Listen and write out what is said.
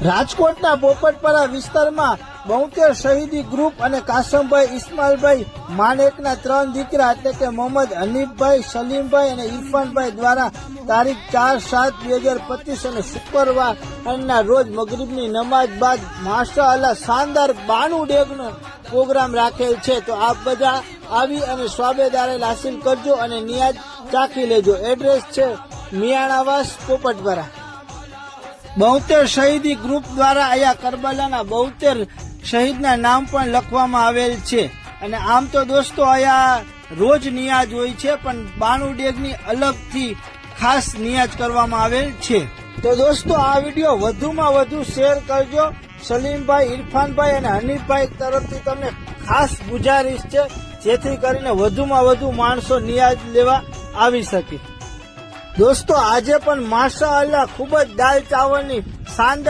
રાજકોટના પોપટપરા વિસ્તારમાં 72 શહીદી ગ્રુપ અને કાસમભાઈ ઇસ્માઇલભાઈ માનેકના 3 દીકરા એટલે કે મોહમ્મદ હનીફભાઈ, સલીમભાઈ અને ઇરફાનભાઈ દ્વારા તારીખ 4/7/2025 અને શુક્રવારના રોજ મગરીબની નમાઝ બાદ માશાઅલ્લાહ શાનદાર 92 ડેગનો પ્રોગ્રામ રાખેલ છે। તો આપ બધા આવી અને સ્વાબેદારે હાસિલ કરજો અને નિયાજ ચાખી લેજો। એડ્રેસ છે મિયાણાવાસ પોપટપરા। 72 શહીદી ગ્રુપ દ્વારા અહીંયા કરબલાના 72 શહીદના નામ પણ લખવામાં આવેલ છે। અને આમ તો દોસ્તો અહીંયા રોજ નિયાજ હોય છે, પણ 92 ડેગની અલગથી ખાસ નિયાજ કરવામાં આવેલ છે। તો દોસ્તો આ વિડીયો વધુમાં વધુ શેર કરજો। સલીમભાઈ, ઇરફાનભાઈ અને હનીફભાઈ તરફથી તમને ખાસ ગુજારિશ છે, જેથી કરીને વધુમાં વધુ માણસો નિયાજ લેવા આવી શકે। દોસ્તો આજે પણ માશાઅલ્લાહ ખૂબ જ દાલ ચાવલની શાનદાર